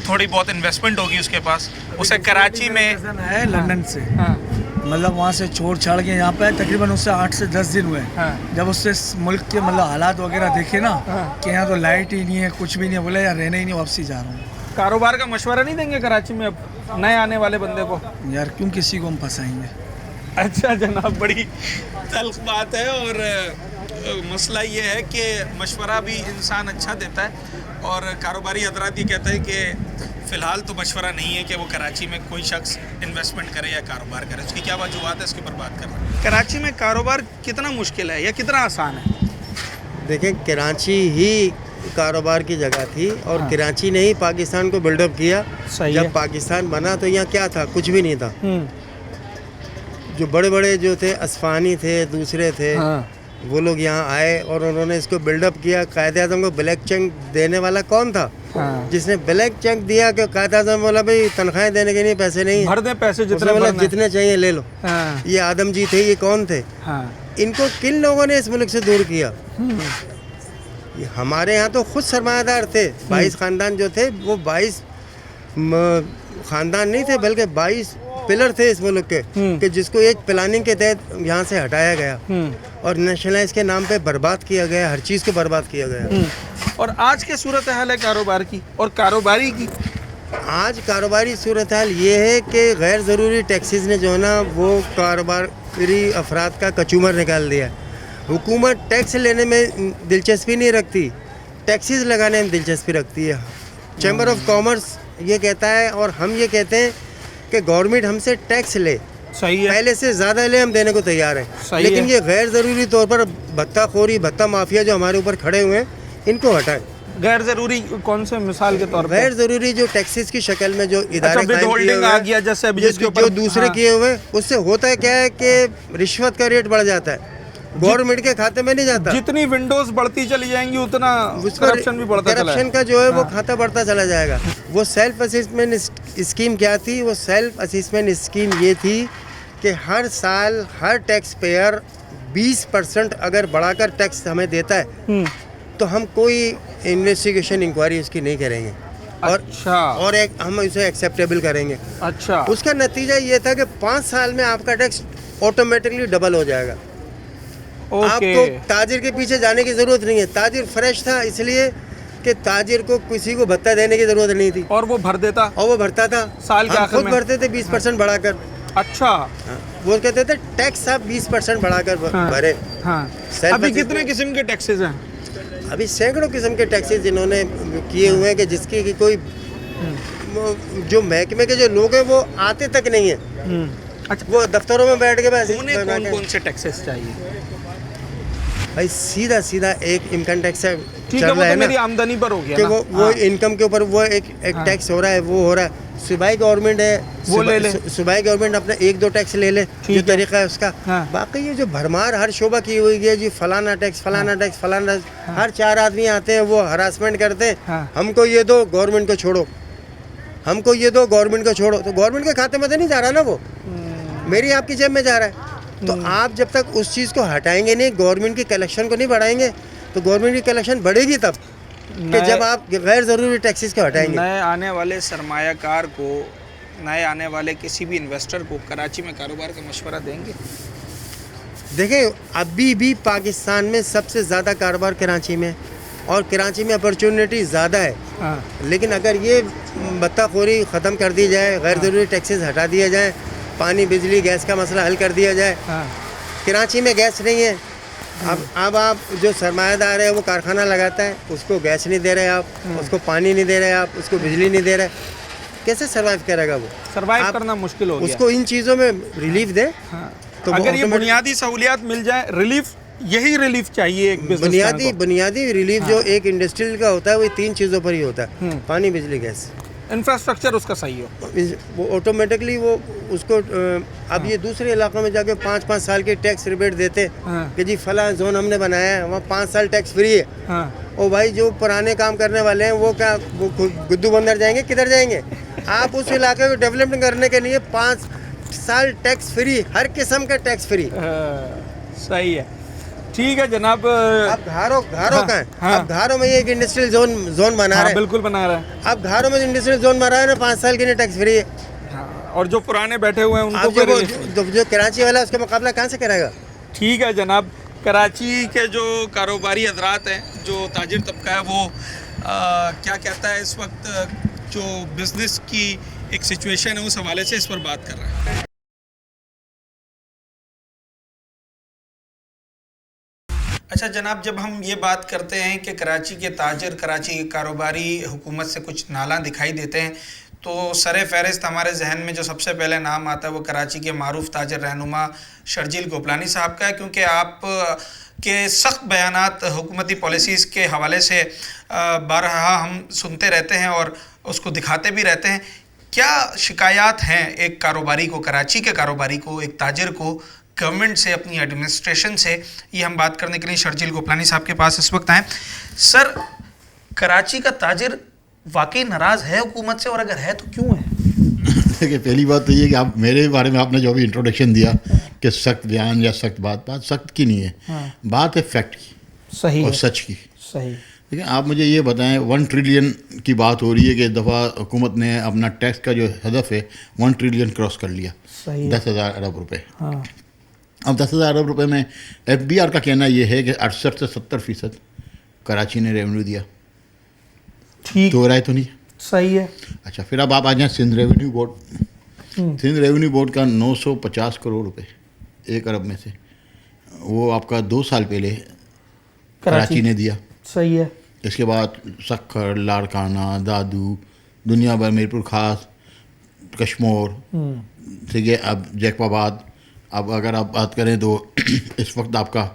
थोड़ी बहुत इन्वेस्टमेंट होगी उसके पास, उसे कराची में है लंदन से, हाँ, मतलब वहाँ से छोड़ छाड़ के यहाँ पे तकरीबन उससे 8 से 10 दिन हुए। हाँ। जब उससे इस मुल्क के मतलब हालात वगैरह देखे ना, हाँ। कि यहाँ तो लाइट ही नहीं है, कुछ भी नहीं है, बोले यार रहने ही नहीं, वापसी जा रहा हूँ। कारोबार का मशवरा नहीं देंगे कराची में अब नए आने वाले बंदे को? यार क्यों किसी को हम फंसाएंगे? अच्छा जनाब, बड़ी तल्ख बात है। और मसला ये है कि मशवरा भी इंसान अच्छा देता है, और कारोबारी हजरात ये कहते हैं कि फ़िलहाल तो मशवरा नहीं है कि वो कराची में कोई शख्स इन्वेस्टमेंट करे या कारोबार करे। उसकी क्या वजूहत है, इसके ऊपर बात कर रहे हैं। कराची में कारोबार कितना मुश्किल है या कितना आसान है? देखें, कराची ही कारोबार की जगह थी और हाँ। कराची ने ही पाकिस्तान को बिल्डअप किया। सही जब है। पाकिस्तान बना तो यहाँ क्या था? कुछ भी नहीं था। जो बड़े बड़े जो थे, असफानी थे, दूसरे थे, हाँ। वो लोग यहाँ आए और उन्होंने इसको बिल्डअप किया। कायदे आज़म को ब्लैक चेक देने वाला कौन था? हाँ। जिसने ब्लैक चेक दिया कि कायदे आज़म बोला भाई तनख्वाहें देने के लिए पैसे नहीं भर दें पैसे उसने जितने बोला भरना है। जितने चाहिए ले लो। हाँ। ये आदम जी थे, ये कौन थे? हाँ। इनको किन लोगों ने इस मुल्क से दूर किया? ये हमारे यहाँ तो खुद सरमायादार थे। 22 ख़ानदान जो थे वो 22 ख़ानदान नहीं थे, बल्कि 22 पिलर थे इस मुल्क के कि जिसको एक प्लानिंग के तहत यहाँ से हटाया गया और नेशनलाइज के नाम पे बर्बाद किया गया, हर चीज़ को बर्बाद किया गया। और आज की सूरत हाल है कारोबार की और कारोबारी की। आज कारोबारी सूरत हाल ये है कि गैर ज़रूरी टैक्सेस ने जो है ना वो कारोबारी अफराद का कचूमर निकाल दिया। हुकूमत टैक्स लेने में दिलचस्पी नहीं रखती, टैक्सेस लगाने में दिलचस्पी रखती है। चैम्बर ऑफ कॉमर्स ये कहता है और हम ये कहते हैं कि गवर्नमेंट हमसे टैक्स ले, सही है, पहले से ज़्यादा ले, हम देने को तैयार हैं, सही लेकिन है। ये गैर ज़रूरी तौर पर भत्ताखोरी, भत्ता माफिया जो हमारे ऊपर खड़े हुए हैं, इनको हटाएं। गैर जरूरी कौन से मिसाल के तौर पर? गैर ज़रूरी जो टैक्सेस की शक्ल में जो इदारे कायम किए विदहोल्डिंग हुए आ हैं, गया जैसे अभी जिसके ऊपर जो दूसरे हाँ। किए हुए हैं, उससे होता है क्या है कि रिश्वत का रेट बढ़ जाता है, गवर्नमेंट के खाते में नहीं जाता। जितनी विंडोज बढ़ती चली जाएंगी उतना करप्शन भी बढ़ता चला करप्शन का जो है वो खाता बढ़ता चला जाएगा। वो सेल्फ असेसमेंट स्कीम क्या थी? वो सेल्फ असेसमेंट स्कीम ये थी कि हर साल हर टैक्स पेयर 20% अगर बढ़ाकर टैक्स हमें देता है तो हम कोई इन्वेस्टिगेशन इंक्वायरी उसकी नहीं करेंगे और अच्छा। और एक हम उसे एक्सेप्टेबल करेंगे। अच्छा, उसका नतीजा ये था कि 5 साल में आपका टैक्स ऑटोमेटिकली डबल हो जाएगा। ओके। आपको ताजिर के पीछे जाने की ज़रूरत नहीं है। ताजिर फ्रेश था इसलिए कि ताजिर को किसी को भत्ता देने की ज़रूरत नहीं थी और वो भर देता। और वो भरता था। साल के हम आखिर खुद में। भरते थे 20% बढ़ाकर। अच्छा, वो कहते थे टैक्स आप 20% बढ़ाकर हाँ। भरे। हाँ। Self अभी assessment- कितने किस्म के टैक्सेस हैं? अभी सैकड़ों किस्म के टैक्सेस जिन्होंने किए हुए हैं कि जिसकी कि कोई जो महकमे के जो लोग हैं वो आते तक नहीं है। अच्छा, वो दफ्तरों में बैठ के बस उन्हें कौन कौन से टैक्सेस चाहिए? भाई सीधा सीधा एक इनकम टैक्स है ठीक है, चल वो रहा तो है ना मेरी आमदनी पर हो गया कि ना। वो हाँ। इनकम के ऊपर वो एक हाँ। टैक्स हो रहा है, वो हो रहा है। सूबाई गवर्नमेंट है, वो ले ले। सूबाई गवर्नमेंट अपना 1-2 टैक्स ले ले, ठीक जो है। तरीका है उसका। हाँ। बाकी ये जो भरमार हर शोबा की हुई है जी, फलाना टैक्स फलाना टैक्स फलाना, हर 4 आदमी आते हैं वो हरासमेंट करते हैं। हाँ। हमको ये दो, गवर्नमेंट को छोड़ो, हमको ये दो, गवर्नमेंट को छोड़ो। तो गवर्नमेंट के खाते में तो नहीं जा रहा ना, वो मेरी आपकी जेब में जा रहा है। तो आप जब तक उस चीज़ को हटाएंगे नहीं, गवर्नमेंट की कलेक्शन को नहीं बढ़ाएंगे, तो गवर्नमेंट की कलेक्शन बढ़ेगी तब कि जब आप गैर ज़रूरी टैक्सेस को हटाएंगे। नए आने वाले सरमायाकार को, नए आने वाले किसी भी इन्वेस्टर को कराची में कारोबार का मशवरा देंगे? देखें, अभी भी पाकिस्तान में सबसे ज़्यादा कारोबार कराची में, और कराची में अपॉर्चुनिटी ज़्यादा है। हाँ। लेकिन अगर ये भत्ताखोरी ख़त्म कर दी जाए, गैर ज़रूरी टैक्सेस हटा दिया जाए, पानी बिजली गैस का मसला हल कर दिया जाए। हाँ। कराची में गैस नहीं है। अब आप जो सरमायादार है वो कारखाना लगाता है, उसको गैस नहीं दे रहे आप, उसको पानी नहीं दे रहे आप, उसको बिजली नहीं दे रहे, कैसे सर्वाइव करेगा वो? सरवाइव आप करना मुश्किल हो गया। उसको इन चीज़ों में रिलीफ दे। हाँ। तो वो अगर ये automatic- बुनियादी सहूलियात मिल जाए, रिलीफ, यही रिलीफ चाहिए एक बिजनेसमैन को। बुनियादी रिलीफ जो एक इंडस्ट्रियल का होता है वो 3 चीज़ों पर ही होता है, पानी बिजली गैस। इंफ्रास्ट्रक्चर उसका सही हो। वो ऑटोमेटिकली वो उसको अब ये दूसरे इलाकों में जाके 5-5 साल के टैक्स रिबेट देते हाँ। कि जी फला जोन हमने बनाया है, वहाँ 5 साल टैक्स फ्री है। हाँ। ओ भाई, जो पुराने काम करने वाले हैं वो क्या वो गुद्दू बंदर जाएंगे, किधर जाएंगे? आप उस इलाके को डेवलपमेंट करने के लिए 5 साल टैक्स फ्री, हर किस्म का टैक्स फ्री। सही है, ठीक है जनाब। अब घारों हाँ, का है। हाँ। अब घारों में ये एक इंडस्ट्रियल जोन बना हाँ, रहे हैं। बिल्कुल बना रहा है। अब घारों में इंडस्ट्रियल जोन बना रहा है ना, 5 साल के लिए टैक्स फ्री है। हाँ, और जो पुराने बैठे हुए हैं उनको अब कोई जो relief- जो कराची वाला है, उसका मुकाबला कहाँ से करेगा? ठीक है जनाब। कराची के जो कारोबारी हजरात हैं, जो ताजिर तबका है, वो क्या कहता है इस वक्त जो बिज़नेस की एक सिचुएशन है उस हवाले से इस पर बात कर रहा है। अच्छा जनाब, जब हम ये बात करते हैं कि कराची के ताजिर, कराची के कारोबारी हुकूमत से कुछ नाला दिखाई देते हैं, तो सरे फहरिस्त हमारे जहन में जो सबसे पहले नाम आता है वो कराची के मारूफ ताजिर रहनुमा शर्जील गोपलानी साहब का है, क्योंकि आप के सख्त बयानात हुकूमती पॉलिसीज़ के हवाले से बारहा हम सुनते रहते हैं और उसको दिखाते भी रहते हैं। क्या शिकायत हैं एक कारोबारी को, कराची के कारोबारी को, एक ताजिर को गवर्नमेंट से, अपनी एडमिनिस्ट्रेशन से? ये हम बात करने के लिए शर्जील गोपलानी साहब के पास इस वक्त आए। सर, कराची का ताजिर वाकई नाराज़ है हुकूमत से, और अगर है तो क्यों है? देखिए, पहली बात तो ये कि आप मेरे बारे में आपने जो भी इंट्रोडक्शन दिया कि सख्त बयान या सख्त बात सख्त की नहीं है। बात है फैक्ट की सही और है। सच की। सही। ठीक है, आप मुझे ये बताएं 1 ट्रिलियन की बात हो रही है कि इस दफ़ा हुकूमत ने अपना टैक्स का जो हदफ है 1 ट्रिलियन क्रॉस कर लिया, सही है। 10,000 अरब रुपए। हाँ अब 10,000 अरब रुपए में FBR का कहना ये है कि 68 से 70% कराची ने रेवेन्यू दिया। ठीक, तो राय तो नहीं है? सही है। अच्छा, फिर अब आप आ जाएँ Sindh revenue board. Sindh revenue board का 950 करोड़ रुपए 1 अरब में से वो आपका 2 साल पहले कराची ने दिया। सही है। इसके बाद सक्खर, लाड़काना, दादू, दुनिया भर, मीरपुर खास, कश्मोर, ठीक है, अब जैकबाबाद। अब अगर आप बात करें तो इस वक्त आपका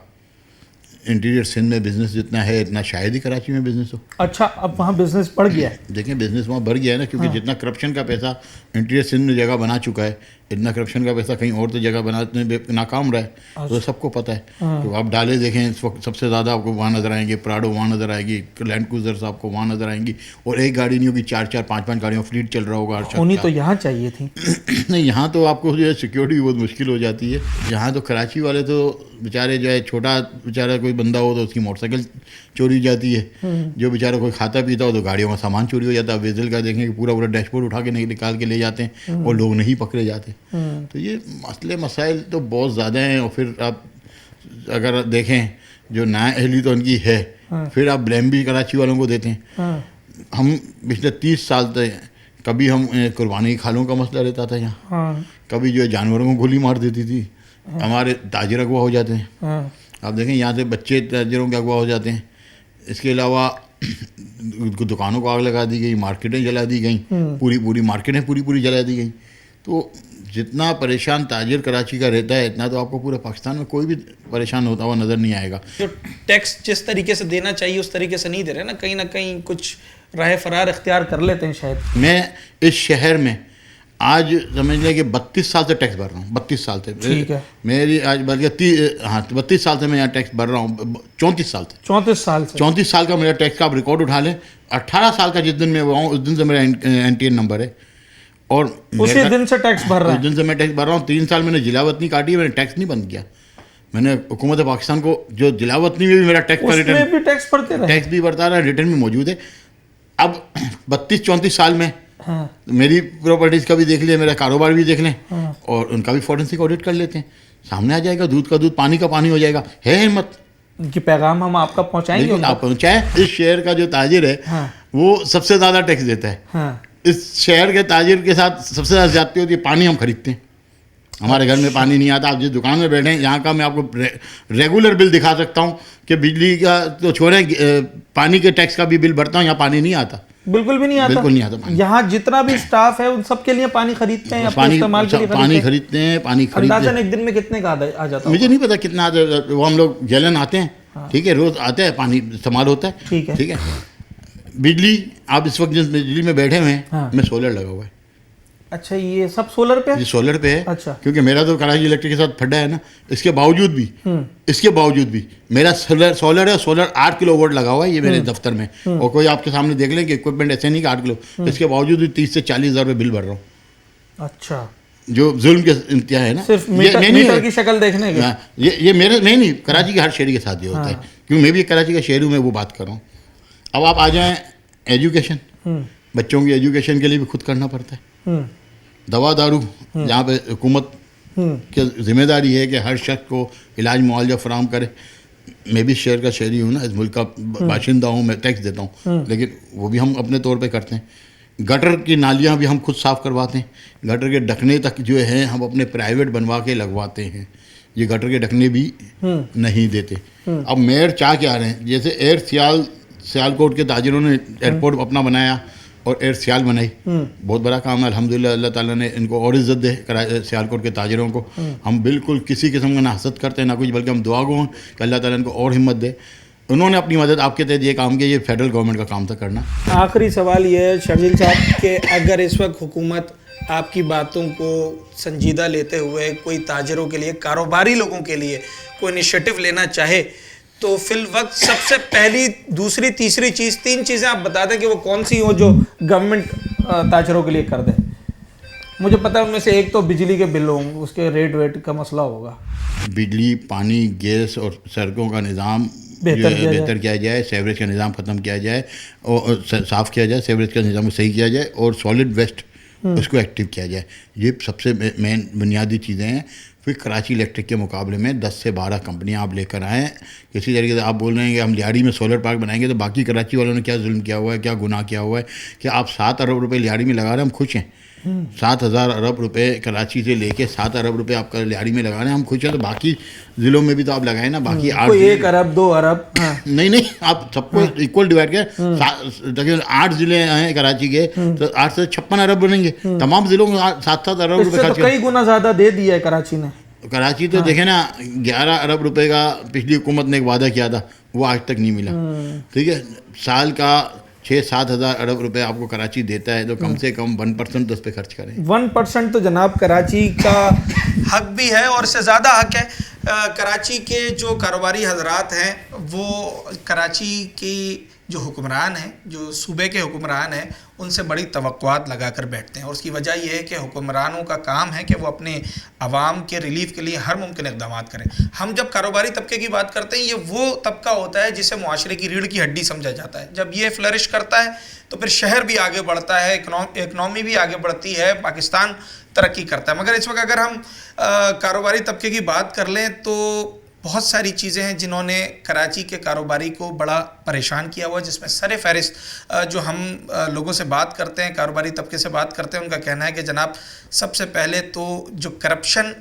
इंटीरियर सिंध में बिज़नेस जितना है इतना शायद ही कराची में बिज़नेस हो। अच्छा, अब वहाँ बिजनेस बढ़ गया है। देखें बिज़नेस वहाँ बढ़ गया है ना, क्योंकि जितना करप्शन का पैसा इंटीरियर सिंध में जगह बना चुका है, इतना करप्शन का पैसा कहीं और तो जगह बनाने में नाकाम रहा है। तो सबको पता है। तो आप डाले देखें इस वक्त सबसे ज़्यादा आपको वहाँ नज़र आएंगे, प्राडो वहाँ नज़र आएगी, लैंड क्रूजर्स आपको वहाँ नज़र आएंगी, और एक गाड़ी नहीं होगी, 4-4, 5-5 गाड़ियों फ्लीट चल रहा होगा। होनी तो यहाँ चाहिए थी। नहीं, यहाँ तो आपको जो है सिक्योरिटी बहुत मुश्किल हो जाती है। यहाँ तो कराची वाले तो बेचारे जो है, छोटा बेचारा कोई बंदा हो तो उसकी मोटरसाइकिल चोरी हो जाती है, जो बेचारा कोई खाता पीता हो तो गाड़ियों का सामान चोरी हो जाता है। वेजल का देखें कि पूरा डैशबोर्ड उठा के निकाल के ले जाते हैं और लोग नहीं पकड़े जाते। तो ये मसले मसाइल तो बहुत ज़्यादा हैं। और फिर आप अगर देखें जो नाअहली तो उनकी है, फिर आप ब्लेम भी कराची वालों को देते हैं। हम पिछले 30 साल तक कभी हम कुर्बानी खालों का मसला रहता था यहाँ, कभी जो है जानवरों को गोली मार देती थी, हमारे ताजिर अगवा हो जाते हैं। आप देखें यहाँ से बच्चे ताजिरों के अगवा हो जाते हैं। इसके अलावा दुकानों को आग लगा दी गई, मार्केटें जला दी गई, पूरी मार्केटें पूरी जला दी गई। तो जितना परेशान ताजिर कराची का रहता है इतना तो आपको पूरे पाकिस्तान में कोई भी परेशान होता हुआ नज़र नहीं आएगा। जो टैक्स जिस तरीके से देना चाहिए उस तरीके से नहीं दे रहे ना कहीं कुछ राह फरार इख्तियार कर लेते हैं शायद। मैं इस शहर में आज समझ लें कि 32 साल से टैक्स भर रहा हूँ। 32 साल से। ठीक है। मेरी आज बल्कि 32 साल से मैं यहाँ टैक्स भर रहा हूँ। 34 साल से। 34 साल का मेरा टैक्स का आप रिकॉर्ड उठा लें। 18 साल का जिस दिन मैं हुआ हूँ उस दिन से मेरा NTN नंबर है, और उसी दिन से टैक्स भर रहा है। उस दिन से मैं टैक्स भर रहा हूँ। 3 साल मैंने जिलावतनी काटी है, मैंने टैक्स नहीं बंद किया। मैंने हुकूमत पाकिस्तान को जो जिलावतनी में भी मेरा टैक्स का रिटर्न, उसमें भी टैक्स भरते रहे, टैक्स भी भरता रहा, रिटर्न भी मौजूद है। अब 32-34 साल में मेरी प्रॉपर्टीज़ का भी देख लें, मेरा कारोबार भी देख लें, और उनका भी फॉरेंसिक ऑडिट कर लेते हैं। सामने आ जाएगा, दूध का दूध पानी का पानी हो जाएगा। है हिम्मत कि पैगाम हम आपका पहुंचाएंगे। आप पहुँचाएँ। इस शहर का जो ताजिर है वो सबसे ज़्यादा टैक्स देता है। इस शहर के ताजिर के साथ सबसे ज़्यादा ज्यादती होती है। पानी हम खरीदते हैं, हमारे घर में पानी नहीं आता। आप जिस दुकान में बैठे हैं यहाँ का मैं आपको रेगुलर बिल दिखा सकता हूँ कि बिजली का तो छोड़ें, पानी के टैक्स का भी बिल भरता हूँ, यहाँ पानी नहीं आता, बिल्कुल भी नहीं आता। बिल्कुल नहीं आता। यहाँ जितना भी स्टाफ है उन सबके लिए पानी खरीदते हैं, अपने इस्तेमाल के लिए पानी खरीदते हैं। अंदाजन एक दिन में कितने का आ जाता है मुझे नहीं पता कितना आता है। वो हम लोग गैलन आते हैं, ठीक है, रोज आते हैं, पानी इस्तेमाल होता है, ठीक है। बिजली आप इस वक्त जिस बिजली में बैठे हुए हैं में सोलर लगा हुआ है। अच्छा, ये सब सोलर पे? ये सोलर पे है। अच्छा। क्योंकि मेरा तो कराची इलेक्ट्रिक के साथ फड्डा है ना, इसके बावजूद भी मेरा सोलर है। सोलर 8 किलोवाट लगा हुआ है ये मेरे दफ्तर में, और कोई आपके सामने देख लें कि इक्विपमेंट ऐसे नहीं कि 8 किलो, इसके बावजूद भी 30 से 40 हज़ार रुपये बिल भर रहा हूँ। अच्छा, जो जुल्म के इंतहा है ना, सिर्फ मीटर की शक्ल देखने के। ये मेरे नहीं, कराची के हर शहरी के साथ ये होता है, क्योंकि मैं भी कराची का शहरी हूँ, मैं वो बात कर रहा हूँ। अब आप आ जाएँ एजुकेशन, बच्चों की एजुकेशन के लिए भी खुद करना पड़ता है। दवा दारू जहाँ पे हुकूमत की जिम्मेदारी है कि हर शख्स को इलाज मुआवजा फराम करे। मैं भी शहर का शहरी हूँ ना, इस मुल्क का बाशिंदा हूँ, मैं टैक्स देता हूँ, लेकिन वो भी हम अपने तौर पे करते हैं। गटर की नालियाँ भी हम खुद साफ़ करवाते हैं। गटर के ढकने तक जो है हम अपने प्राइवेट बनवा के लगवाते हैं। ये गटर के ढकने भी नहीं देते। अब मेयर चाह के आ रहे हैं, जैसे एयर सियालकोट के ताजिरों ने एयरपोर्ट अपना बनाया और एयर सियाल बनाई, बहुत बड़ा काम है अल्हम्दुलिल्लाह। अल्लाह ताला ने इनको और इज़्ज़त दे सियालकोट के ताजिरों को। हम बिल्कुल किसी किस्म का ना हसद करते हैं ना कुछ, बल्कि हम दुआ गो हैं कि अल्लाह ताला इनको और हिम्मत दे। उन्होंने अपनी मदद आपके तहत ये काम किया, ये फेडरल गवर्नमेंट का काम था करना। आखिरी सवाल ये है शर्जील साहब कि अगर इस वक्त हुकूमत आपकी बातों को संजीदा लेते हुए कोई ताजिरों के लिए, कारोबारी लोगों के लिए कोई इनिशिएटिव लेना चाहे, तो फिल वक्त सबसे पहली, दूसरी, तीसरी चीज़, 3 चीज़ें आप बता दें कि वो कौन सी हो जो गवर्नमेंट ताजिरों के लिए कर दे। मुझे पता है उनमें से एक तो बिजली के बिल होंगे, उसके रेट वेट का मसला होगा। बिजली, पानी, गैस और सड़कों का निज़ाम बेहतर किया जाए, सेवरेज का निज़ाम ख़त्म किया जाए और साफ़ किया जाए, सेवरेज का निज़ाम सही किया जाए और सॉलिड वेस्ट उसको एक्टिव किया जाए। ये सबसे मेन बुनियादी चीज़ें हैं। फिर कराची इलेक्ट्रिक के मुकाबले में 10 से 12 कंपनियां आप लेकर आएँ। किसी तरीके से आप बोल रहे हैं कि हम लियाड़ी में सोलर पार्क बनाएंगे, तो बाकी कराची वालों ने क्या जुल्म किया हुआ है, क्या गुनाह किया हुआ है कि आप 7 अरब रुपए लियाड़ी में लगा रहे हैं, हम खुश हैं। 7,000 अरब रुपए कराची से लेके 7 अरब रुपए आपका लियाड़ी में लगा रहे हैं, हम खुश हैं। तो बाकी ज़िलों में भी तो आप लगाएं ना, बाकी 1 अरब 2 अरब। हाँ। नहीं, आप सबको इक्वल डिवाइड करें। देखिए 8 ज़िले हैं कराची के, तो 8 से 56 अरब बनेंगे। तमाम ज़िलों में 7-7 अरब रुपए खर्च। कई गुना ज़्यादा दे दिया है कराची ने। कराची तो देखे ना, 11 अरब रुपए का पिछली हुकूमत ने एक वादा किया था, वो आज तक नहीं मिला। ठीक है, साल का 6-7 हज़ार अरब रुपए आपको कराची देता है, तो कम से कम 1% तो उस पर खर्च करें। 1% तो जनाब कराची का हक भी है और इससे ज़्यादा हक है। कराची के जो कारोबारी हजरात हैं वो कराची की जो हुक्मरान हैं, जो सूबे के हुक्मरान हैं, उनसे बड़ी तवक्कुआत लगा कर बैठते हैं। और उसकी वजह यह है कि हुक्मरानों का काम है कि वो अपने आवाम के रिलीफ के लिए हर मुमकिन इक़दाम करें। हम जब कारोबारी तबके की बात करते हैं, ये वो तबका होता है जिसे मुआशरे की रीढ़ की हड्डी समझा जाता है। जब ये फ्लरिश करता है तो फिर शहर भी आगे बढ़ता है, इकनॉमी भी आगे बढ़ती है, पाकिस्तान तरक्की करता है। मगर इस वक्त अगर हम कारोबारी तबके की बात कर लें तो बहुत सारी चीज़ें हैं जिन्होंने कराची के कारोबारी को बड़ा परेशान किया हुआ है, जिसमें सर फहरिस्त जो हम लोगों से बात करते हैं, कारोबारी तबके से बात करते हैं, उनका कहना है कि जनाब सबसे पहले तो जो करप्शन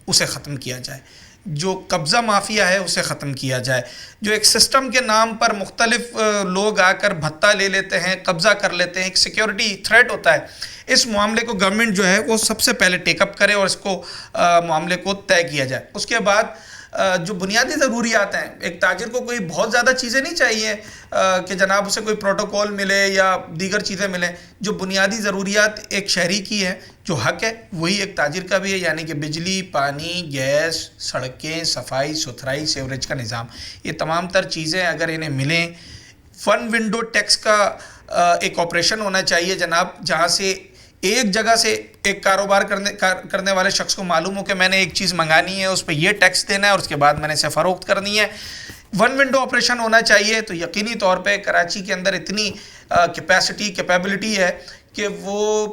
उसे ख़त्म किया जाए, जो कब्ज़ा माफिया है उसे ख़त्म किया जाए, जो एक सिस्टम के नाम पर मुख्तलिफ लोग आकर भत्ता ले लेते हैं, कब्ज़ा कर लेते हैं, एक सिक्योरिटी थ्रेट होता है। इस मामले को गवर्नमेंट जो है वो सबसे पहले टेकअप करे और इसको मामले को तय किया जाए। उसके बाद जो बुनियादी ज़रूरियात हैं, एक ताजिर को कोई बहुत ज़्यादा चीज़ें नहीं चाहिए कि जनाब उसे कोई प्रोटोकॉल मिले या दीगर चीज़ें मिलें। जो बुनियादी ज़रूरियात एक शहरी की है, जो हक है, वही एक ताजिर का भी है, यानी कि बिजली, पानी, गैस, सड़कें, सफाई सुथराई, सेवरेज का निज़ाम, ये तमाम तर चीज़ें अगर इन्हें मिलें। वन विंडो टैक्स का एक ऑपरेशन होना चाहिए जनाब, जहाँ से एक जगह से एक कारोबार करने वाले शख्स को मालूम हो कि मैंने एक चीज़ मंगानी है, उस पर यह टैक्स देना है और उसके बाद मैंने इसे फ़रोख्त करनी है। वन विंडो ऑपरेशन होना चाहिए। तो यकीनी तौर पे कराची के अंदर इतनी कैपेबिलिटी है कि वो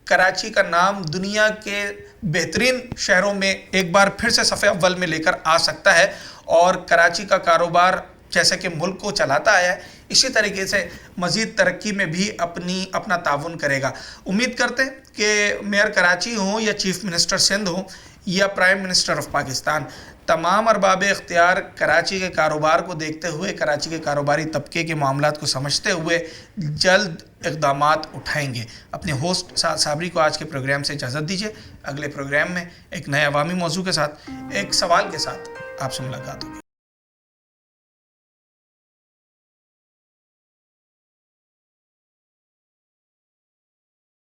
कराची का नाम दुनिया के बेहतरीन शहरों में एक बार फिर से सफ़े अव्वल में लेकर आ सकता है और कराची का कारोबार जैसे कि मुल्क को चलाता आया है, इसी तरीके से मज़ीद तरक्की में भी अपना ताउन करेगा। उम्मीद करते हैं कि मेयर कराची हो या चीफ़ मिनिस्टर सिंध हो या प्राइम मिनिस्टर ऑफ पाकिस्तान, तमाम अरबाब इख्तियार कराची के कारोबार को देखते हुए, कराची के कारोबारी तबके के मामलात को समझते हुए जल्द इक़दामात उठाएंगे। अपने होस्ट साद साबरी को आज के प्रोग्राम से इजाज़त दीजिए। अगले प्रोग्राम में एक नए अवामी मौजू के साथ, एक सवाल के साथ आपसे मुलाकात होगी।